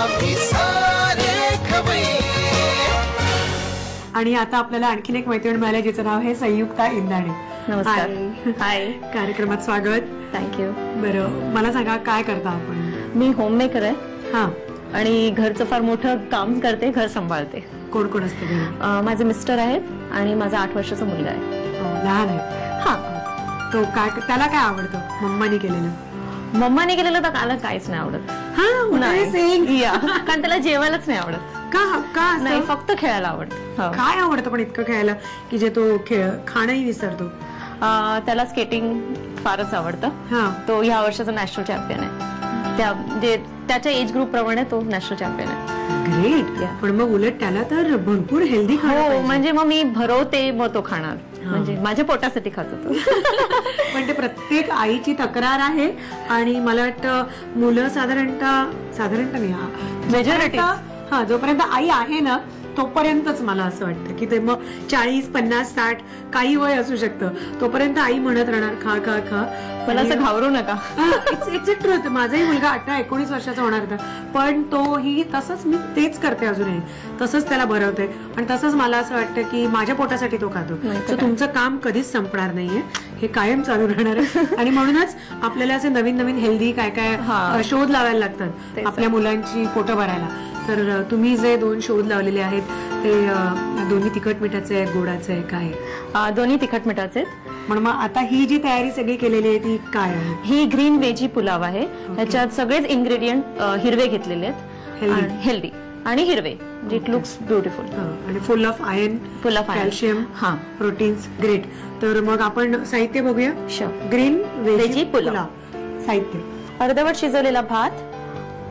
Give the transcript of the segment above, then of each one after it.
आम्ही सारे खवय्ये. आणि आता आपल्याला आणखीन एक मैत्रीण मिळाली जिचं नाव आहे संयुक्ता इंदाणे. नमस्कार. हाय. कार्यक्रमात स्वागत. थँक्यू. बरं, मला सांगा काय करता आपण? मी होममेकर आहे. हा. आणि घरचं फार मोठं काम करते, घर सांभाळते. कोण कोण असतं घरी? माझे मिस्टर आहेत आणि माझा 8 वर्षाचा मुलगा आहे. लहान आहे? हा. तो काय, त्याला काय आवडतं मम्मानी केलेलं? मम्माने केलेलं तर त्याला काहीच नाही आवडत. कारण त्याला जेवायलाच नाही आवडत. का नाही, फक्त खेळायला आवडतं. काय आवडतं पण इतकं खेळायला की जे तो खाणंही विसरतो? त्याला स्केटिंग फारच आवडतं. तो ह्या वर्षाचा नॅशनल चॅम्पियन आहे. त्याच्या एज ग्रुप प्रमाणे तो नॅशनल चॅम्पियन आहे. ग्रेट. पण मग उलट त्याला तर भरपूर हेल्दी हो, म्हणजे मग मी भरवते, मग तो खाणार. म्हणजे माझ्या पोटासाठी खात होतो. पण ते प्रत्येक आईची तक्रार आहे. आणि मला वाटतं मुलं साधारणतः नाही, मेजॉरिटी जोपर्यंत आई आहे ना तोपर्यंतच मला असं वाटतं की ते मग 40, 50, 60 काही वय असू शकतं तोपर्यंत आई म्हणत राहणार खा खा खा. मला असं घाबरू नका. Its truth. माझाही मुलगा 18-19 वर्षाचा होणार होता, पण तोही तसंच, मी तेच करते अजूनही, तसंच त्याला भरवते. आणि तसंच मला असं वाटतं की माझ्या पोटासाठी तो खातो. सो तुमचं काम कधीच संपणार नाहीये, हे कायम चालू राहणार आहे. आणि म्हणूनच आपल्याला असे नवीन नवीन हेल्दी काय काय शोध लावायला लागतात आपल्या मुलांची पोटं भरायला. तर तुम्ही जे 2 शोध लावलेले आहेत ते दोन्ही तिखट मिठाचे आहेत, गोडाचे आहे, काय? दोन्ही तिखट मिठाचे. म्हणून मग आता ही जी तयारी सगळी केलेली आहे ती काय आहे? ही ग्रीन व्हेजी पुलाव आहे. ह्याच्यात सगळेच इन्ग्रेडियंट हिरवे घेतलेले आहेत. हेल्दी आणि हिरवे. It looks beautiful. आणि full of iron, full of calcium, proteins. Great. तर मग आपण साहित्य बघूया. Green veggie pulao. साहित्य: अर्धवट शिजवलेला भात,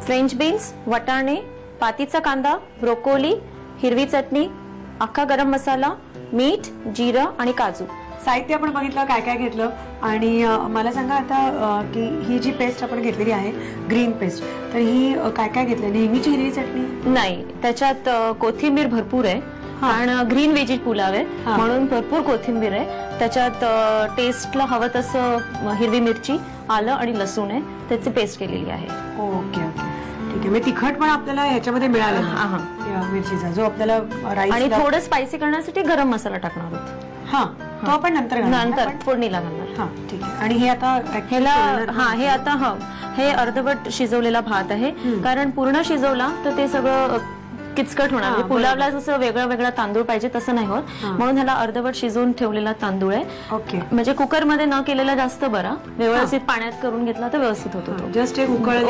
फ्रेंच बीन्स, वटाणे, पातीचा कांदा, ब्रोकोली, हिरवी चटणी, अख्खा गरम मसाला, मीठ, जिरं आणि काजू. साहित्य आपण बघितलं काय काय घेतलं. आणि मला सांगा आता की ही जी पेस्ट आपण घेतलेली आहे ग्रीन पेस्ट, तर ही काय काय घेतलं? नेहमीची हिरवी चटणी नाही, त्याच्यात कोथिंबीर भरपूर आहे. कारण ग्रीन व्हेजी पुलाव आहे म्हणून भरपूर कोथिंबीर आहे. त्याच्यात टेस्टला हवं तसं हिरवी मिरची, आलं आणि लसूण आहे, त्याची पेस्ट केलेली आहे. ओके ओके, ठीक आहे. मी तिखट पण आपल्याला ह्याच्यामध्ये मिळालं मिरचीचा, जो आपल्याला राईस. आणि थोडं स्पायसी करण्यासाठी गरम मसाला टाकणार आहोत. तो आपण नंतर फोडणीला घालणार. ठीक आहे. आणि हे आता हे अर्धवट शिजवलेला भात आहे. कारण पूर्ण शिजवला तर ते सगळं किचकट होणार. पुलावला जसं वेगळा वेगळा तांदूळ पाहिजे तसं नाही होत, म्हणून ह्याला अर्धवट शिजवून ठेवलेला तांदूळ आहे. ओके. म्हणजे कुकर मध्ये न केलेला जास्त बरा. व्यवस्थित पाण्यात करून घेतला तर व्यवस्थित होतो. जस्ट एक उकळ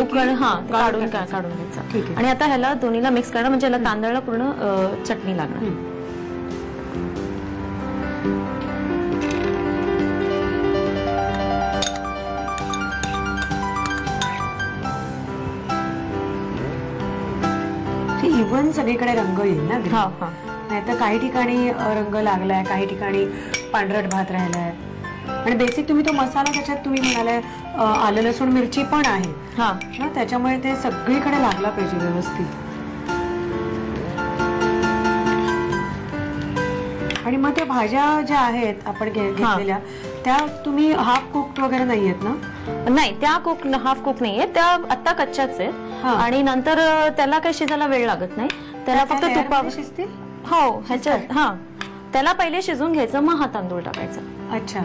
काढून घ्यायचा. आणि आता ह्याला दोन्हीला मिक्स करणं, म्हणजे ह्याला तांदळाला पूर्ण चटणी लागणार. इव्हन सगळीकडे रंग येईल ना. नाही तर काही ठिकाणी रंग लागलाय, काही ठिकाणी पांढरट भात राहिलाय. आणि बेसिक तुम्ही तो मसाला त्याच्यात तुम्ही म्हणालाय आलं लसूण मिरची पण आहे ना, त्याच्यामुळे ते सगळीकडे लागला पाहिजे व्यवस्थित. आणि मग त्या भाज्या ज्या आहेत आपण घेतलेल्या त्या तुम्ही हाफ कुक्ड वगैरे नाहीयेत ना? नाही, त्या हाफ कुक नाहीये, त्या आता कच्च्याच आहेत. आणि नंतर त्याला काही शिजायला वेळ लागत नाही. त्याला फक्त तुपावर शिजतील. हो, ह्याच्यात त्याला पहिले शिजून घ्यायचं, मग हा तांदूळ टाकायचा. अच्छा,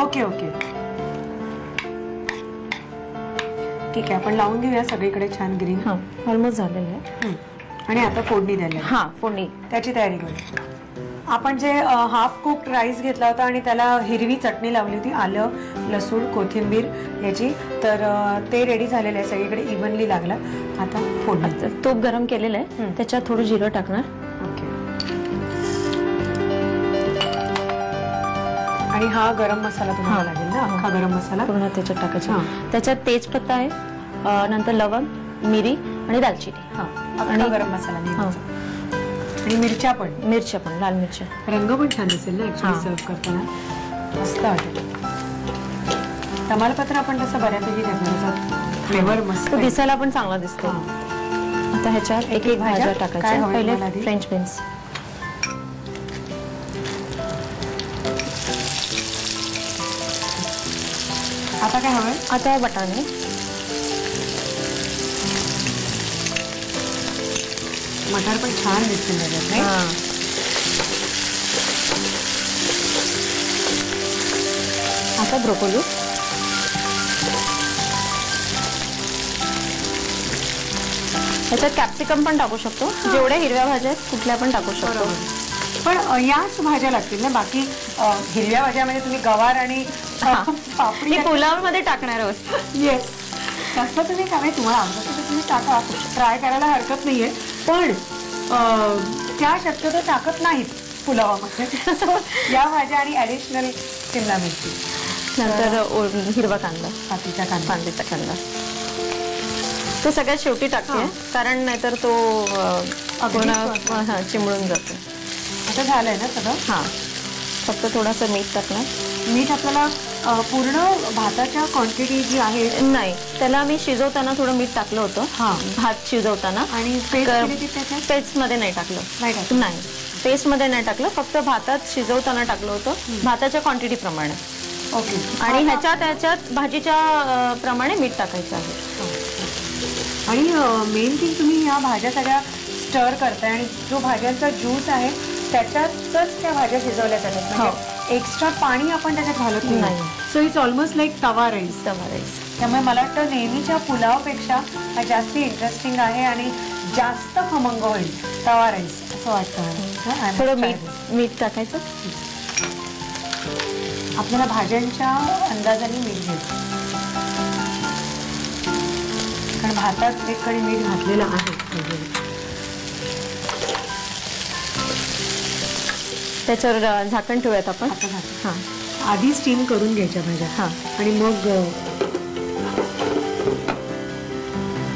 ओके ओके, ठीक आहे. आपण लावून घेऊया सगळीकडे छान ग्रीन. ऑलमोस्ट झालेलं आहे. आणि आता फोडणी द्यायला. फोडणी त्याची तयारी करू. आपण जे हाफ कुक्ड राईस घेतला होता आणि त्याला हिरवी चटणी लावली होती, आलं लसूण कोथिंबीर याची, तर ते रेडी झालेलं आहे, सगळीकडे इव्हनली लागला. आता फोडणी. तूप गरम केलेलं आहे, त्याच्यात थोडं जिरं टाकणार. ओके. आणि हा गरम मसाला तुम्हाला लागेल ना, अख्खा गरम मसाला पूर्ण त्याच्यात टाकायचा. त्याच्यात तेजपत्ता आहे, नंतर लवंग, मिरी आणि दालचिनी. आणि गरम मसाला आणि मिरच्या पण लाल मिरच्या. रंग पण छान दिसेल ना ऍक्च्युअली सर्व करताना, मस्त वाटेल. तमालपत्र आपण तसं बऱ्यापैकी घातलं, फ्लेवर मस्त दिसायला पण चांगला दिसतो. आता ह्याच्यात एक एक भाज्या टाकायच्या. पहिले फ्रेंच बीन्स. आता काय हवंय? आता वटाणे. मटार पण छान दिसतील त्याच्यात नाही. आता ब्रोकोली, त्याच्यात कॅप्सिकम पण टाकू शकतो. जेवढ्या हिरव्या भाज्या आहेत कुठल्या पण टाकू शकतो. पण याच भाज्या लागतील ना, बाकी हिरव्या भाज्यामध्ये तुम्ही गवार आणि पापडी पुलाव मध्ये टाकणार आहोत. येस, तसं तुम्ही काय तुम्हाला आवडतं तर तुम्ही टाका, ट्राय करायला हरकत नाहीये. पण त्या शक्यतो टाकत नाहीत पुलावामध्ये. या भाज्या आणि ऍडिशनल शिमला मिरची, नंतर हिरवा कांदा, पातीचा कांदा, कांद्याचा कांदा तो सगळ्यात शेवटी टाकते, कारण नाहीतर तो चिमळून जातो. आता झालंय ना सगळं. हा, फक्त थोडंसं मीठ टाकणार. मीठ आपल्याला पूर्ण भाताच्या क्वांटिटी जी आहे, नाही त्याला मी शिजवताना थोडं मीठ टाकलं होतं. भात शिजवताना. आणि पेस्ट मध्ये नाही टाकलं. नाही, पेस्ट मध्ये नाही टाकलं, फक्त भातात शिजवताना टाकलं होतं, भाताच्या क्वांटिटी प्रमाणे. ओके. आणि ह्याच्यात भाजीच्या प्रमाणे मीठ टाकायचं आहे. आणि मेन थिंग, तुम्ही या भाज्या सगळ्या स्टर करताय आणि जो भाज्यांचा ज्यूस आहे त्याच्यातच त्या भाज्या शिजवल्या जातात. म्हणजे एक्स्ट्रा पाणी आपण त्याच्यात घालत नाही. सो इट्स ऑलमोस्ट लाईक तवा राईस. त्यामुळे मला वाटतं नेहमीच्या पुलावपेक्षा हा जास्त इंटरेस्टिंग आहे आणि जास्त खमंग होईल तवा राईस असं वाटतं. थोडं मीठ टाकायचं. आपल्याला भाज्यांच्या अंदाजाने मीठ घ्यायचं, कारण भातात एक कडी मीठ घातलेलं आहे. त्याच्यावर झाकण ठेवूयात आपण. हां, आधी स्टीम करून घ्यायच्या भाज्या. हां, आणि मग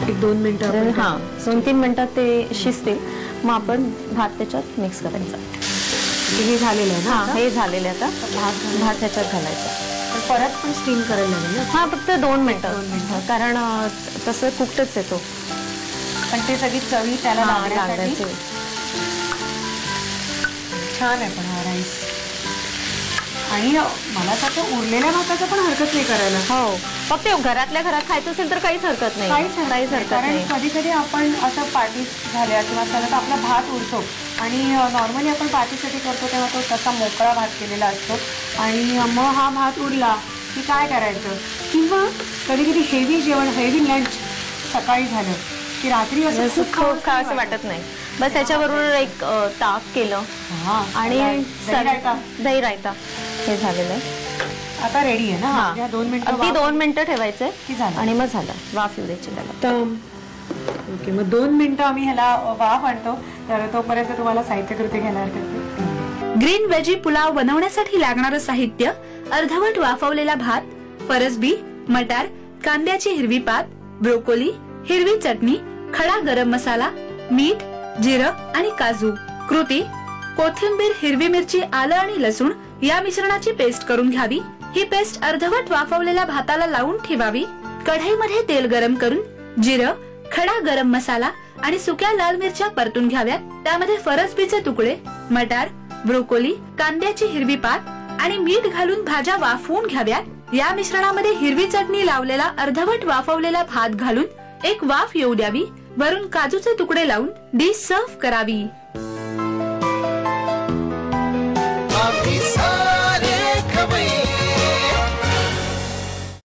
1-2 मिनिटं. हां, 2-3 मिनिटात ते शिजतील. मग आपण भात त्याच्यात मिक्स करायचा. हे झालेलं आहे ना. हे झालेलं आहे. आता भात त्याच्यात घालायचा. परत पण स्टीम करायला लागेल ना. हा, फक्त 2 मिनिटं, कारण तसं कुकटच येतो. पण ते सगळी चवी त्याला लागण्यासाठी छान आहे. पण हा राईस, आणि मला असं उरलेल्या भाताचं पण हरकत नाही करायला. हो, फक्त घरातल्या घरात खायचं असेल तर काहीच हरकत नाही. काहीच हरकत नाही. कधी कधी आपण असं पार्टी झाल्या किंवा तर आपला भात उरतो, आणि नॉर्मली आपण पार्टीसाठी करतो तेव्हा तो तसा मोकळा भात केलेला असतो, आणि मग हा भात उरला की काय करायचं. किंवा कधी कधी हेवी जेवण, हेवी लंच सकाळी झालं की रात्री असं खूप असं वाटत नाही. बस त्याच्याबरोबर एक ताक केलं आणि दही रायता. हे झालेलं आहे. आता रेडी आहे ना. 2 मिनिटं, अगदी 2 मिनिटं ठेवायचंय की झालं. आणि मग झालं. वाफ येऊ द्यायची त्याला. ओके, मग 2 मिनिटं आम्ही ह्याला वाफ आणतो. तर तोपर्यंत तुम्हाला साहित्य कृती घ्यायला हरकत. ग्रीन वेजी पुलाव बनवण्यासाठी लागणारं साहित्य: अर्धवट वाफवलेला भात, फरसबी, मटार, कांद्याची हिरवी पात, ब्रोकोली, हिरवी चटणी, खडा गरम मसाला, मीठ, जिरं आणि काजू. कृती: कोथिंबीर, हिरवी मिरची, आलं आणि लसूण या मिश्रणाची पेस्ट करून घ्यावी. ही पेस्ट अर्धवट वाफवलेल्या भाताला लावून ठेवावी. कढईमध्ये तेल गरम करून जिरं, खडा गरम मसाला आणि सुक्या लाल मिरच्या परतून घ्याव्यात. त्यामध्ये फरसबीचे तुकडे, मटार, ब्रोकोली, कांद्याची हिरवी पात आणि मीठ घालून भाज्या वाफवून घ्याव्यात. या मिश्रणामध्ये हिरवी चटणी लावलेला अर्धवट वाफवलेला भात घालून एक वाफ येऊ द्यावी. वरून काजूचे तुकडे लावून डिश सर्व्ह करावी.